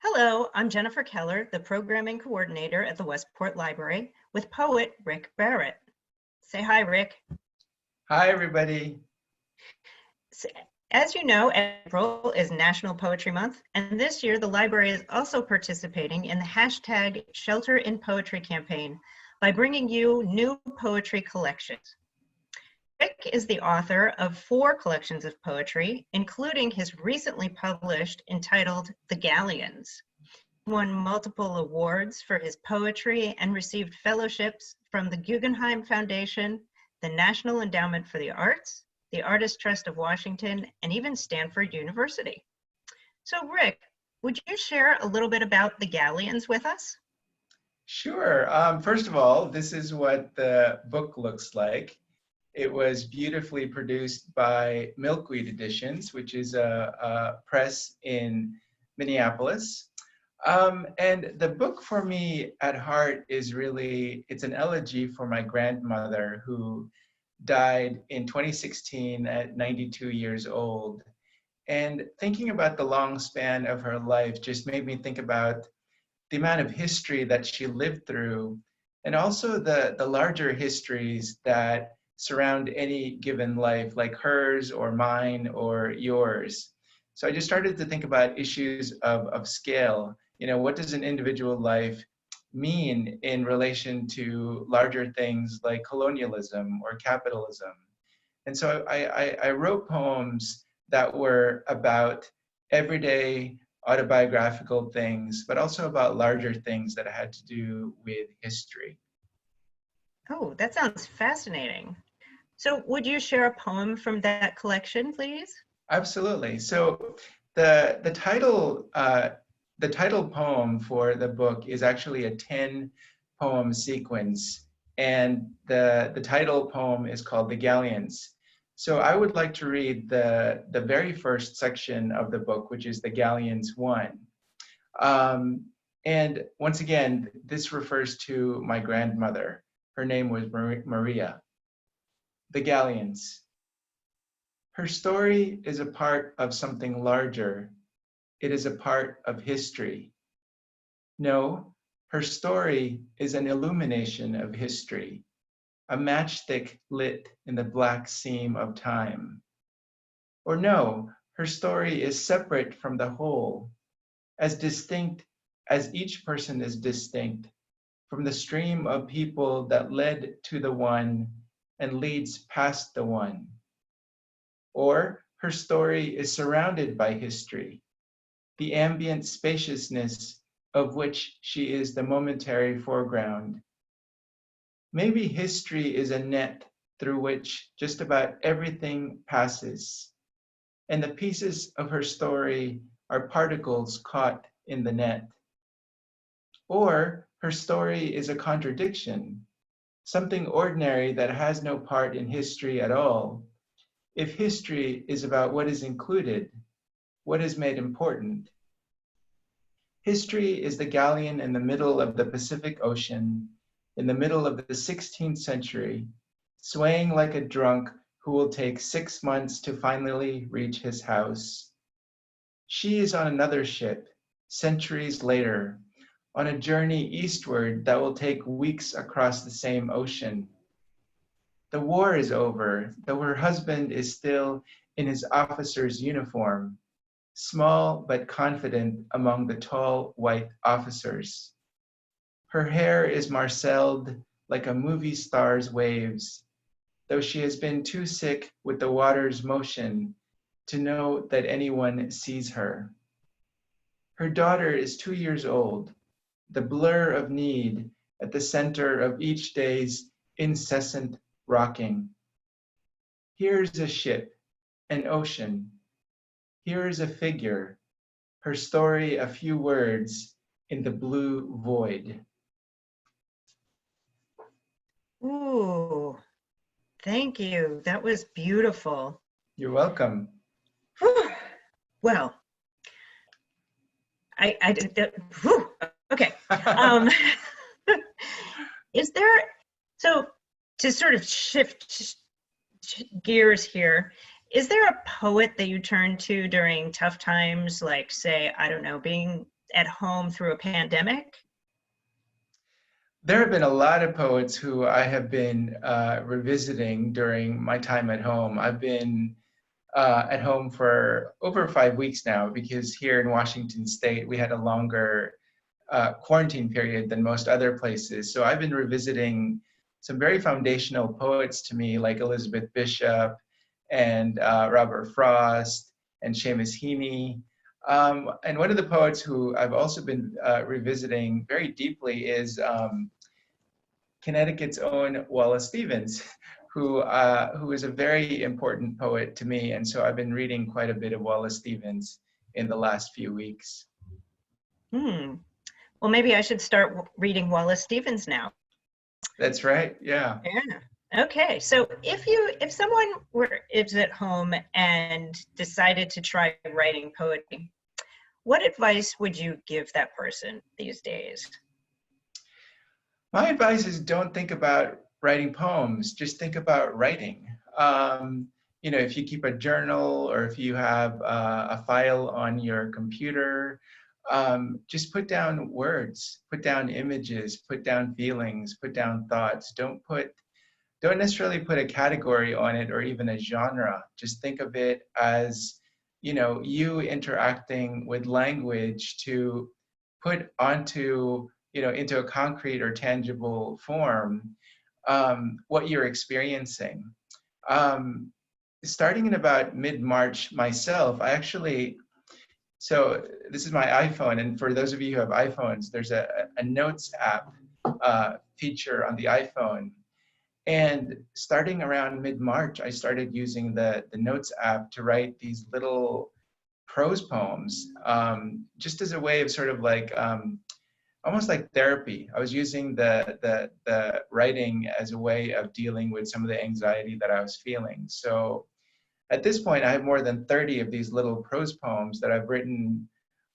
Hello, I'm Jennifer Keller, the Programming Coordinator at the Westport Library, with poet Rick Barot. Say hi, Rick. Hi, everybody. As you know, April is National Poetry Month, and this year the library is also participating in the hashtag Shelter in Poetry campaign by bringing you new poetry collections. Rick is the author of 4 collections of poetry, including his recently published entitled The Galleons. He won multiple awards for his poetry and received fellowships from the Guggenheim Foundation, the National Endowment for the Arts, the Artist Trust of Washington, and even Stanford University. So Rick, would you share a little bit about the Galleons with us? Sure. First of all, this is what the book looks like. It was beautifully produced by Milkweed Editions, which is a press in Minneapolis. And the book for me at heart is really, it's an elegy for my grandmother who died in 2016 at 92 years old. And thinking about the long span of her life just made me think about the amount of history that she lived through, and also the larger histories that surround any given life, like hers or mine or yours. So I just started to think about issues of scale. You know, what does an individual life mean in relation to larger things like colonialism or capitalism? And so I wrote poems that were about everyday autobiographical things, but also about larger things that had to do with history. Oh, that sounds fascinating. So would you share a poem from that collection, please? Absolutely. So the title poem for the book is actually a 10 poem sequence, and the title poem is called The Galleons. So I would like to read the very first section of the book, which is The Galleons 1. And once again, this refers to my grandmother. Her name was Maria. The Galleons. Her story is a part of something larger. It is a part of history. No, her story is an illumination of history, a matchstick lit in the black seam of time. Or no, her story is separate from the whole, as distinct as each person is distinct from the stream of people that led to the one and leads past the one. Or her story is surrounded by history, the ambient spaciousness of which she is the momentary foreground. Maybe history is a net through which just about everything passes, and the pieces of her story are particles caught in the net. Or her story is a contradiction, something ordinary that has no part in history at all. If history is about what is included, what is made important. History is the galleon in the middle of the Pacific Ocean, in the middle of the 16th century, swaying like a drunk who will take 6 months to finally reach his house. She is on another ship, centuries later, on a journey eastward that will take weeks across the same ocean. The war is over, though her husband is still in his officer's uniform, small but confident among the tall white officers. Her hair is marcelled like a movie star's waves, though she has been too sick with the water's motion to know that anyone sees her. Her daughter is 2 years old, the blur of need at the center of each day's incessant rocking. Here's a ship, an ocean. Here is a figure, her story a few words in the blue void. Ooh, thank you. That was beautiful. You're welcome. Whew. Well, I did that. Whew. Okay. Is there, so to sort of shift gears here, is there a poet that you turn to during tough times, like say, I don't know, being at home through a pandemic? There have been a lot of poets who I have been revisiting during my time at home. I've been at home for over 5 weeks now because here in Washington State, we had a longer quarantine period than most other places. So I've been revisiting some very foundational poets to me, like Elizabeth Bishop and Robert Frost and Seamus Heaney. And one of the poets who I've also been revisiting very deeply is Connecticut's own Wallace Stevens, who is a very important poet to me. And so I've been reading quite a bit of Wallace Stevens in the last few weeks. Well, maybe I should start reading Wallace Stevens now. That's right. Yeah. Yeah. Okay. So if someone is at home and decided to try writing poetry, what advice would you give that person these days? My advice is don't think about writing poems, just think about writing. If you keep a journal or if you have a file on your computer, just put down words, put down images, put down feelings, put down thoughts. Don't necessarily put a category on it or even a genre. Just think of it as, you interacting with language to put onto, into a concrete or tangible form, what you're experiencing. Starting in about mid-March myself, so this is my iPhone, and for those of you who have iPhones, there's a Notes app feature on the iPhone. And starting around mid-March, I started using the Notes app to write these little prose poems, just as a way of sort of like, almost like therapy. I was using the writing as a way of dealing with some of the anxiety that I was feeling. So at this point, I have more than 30 of these little prose poems that I've written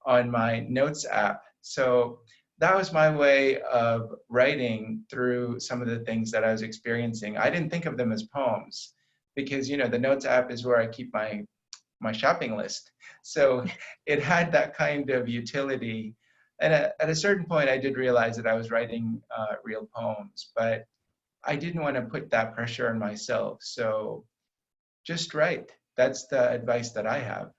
on my Notes app. So that was my way of writing through some of the things that I was experiencing. I didn't think of them as poems because, the Notes app is where I keep my shopping list. So it had that kind of utility. And at a certain point, I did realize that I was writing real poems, but I didn't want to put that pressure on myself. So just write. That's the advice that I have.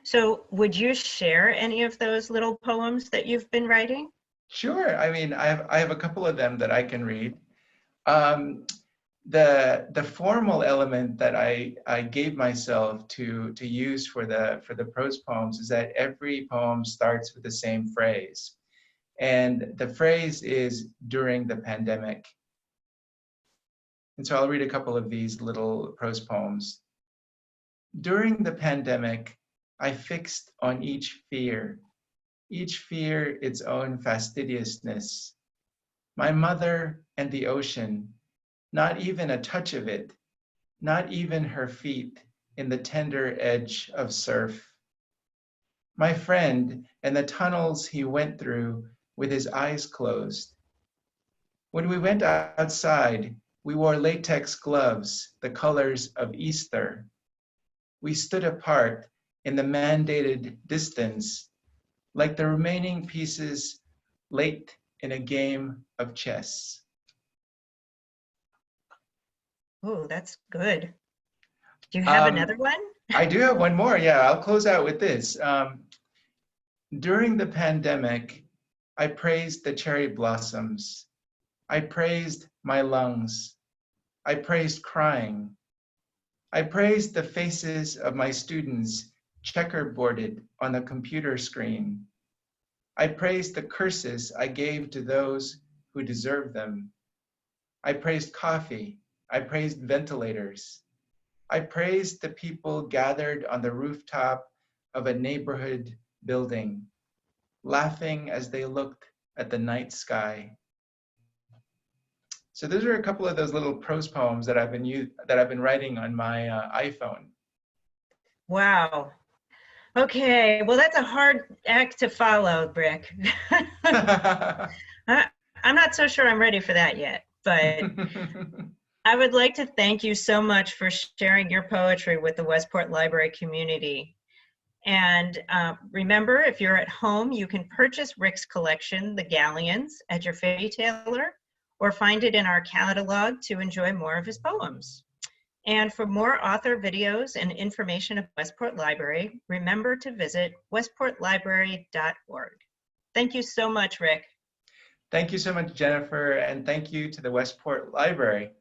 So would you share any of those little poems that you've been writing? Sure. I mean, I have a couple of them that I can read. The formal element that I gave myself to use for the prose poems is that every poem starts with the same phrase. And the phrase is during the pandemic. And so I'll read a couple of these little prose poems. During the pandemic, I fixed on each fear its own fastidiousness. My mother and the ocean, not even a touch of it, not even her feet in the tender edge of surf. My friend and the tunnels he went through with his eyes closed. When we went outside, we wore latex gloves, the colors of Easter. We stood apart in the mandated distance, like the remaining pieces late in a game of chess. Oh, that's good. Do you have another one? I do have one more. Yeah, I'll close out with this. During the pandemic, I praised the cherry blossoms. I praised my lungs. I praised crying. I praised the faces of my students checkerboarded on the computer screen. I praised the curses I gave to those who deserve them. I praised coffee. I praised ventilators. I praised the people gathered on the rooftop of a neighborhood building, laughing as they looked at the night sky. So those are a couple of those little prose poems that I've been writing on my iPhone. Wow. Okay, well, that's a hard act to follow, Rick. I'm not so sure I'm ready for that yet, but I would like to thank you so much for sharing your poetry with the Westport Library community. And remember, if you're at home, you can purchase Rick's collection, The Galleons, at your favorite retailer, or find it in our catalog to enjoy more of his poems. And for more author videos and information of Westport Library, remember to visit westportlibrary.org. Thank you so much, Rick. Thank you so much, Jennifer, and thank you to the Westport Library.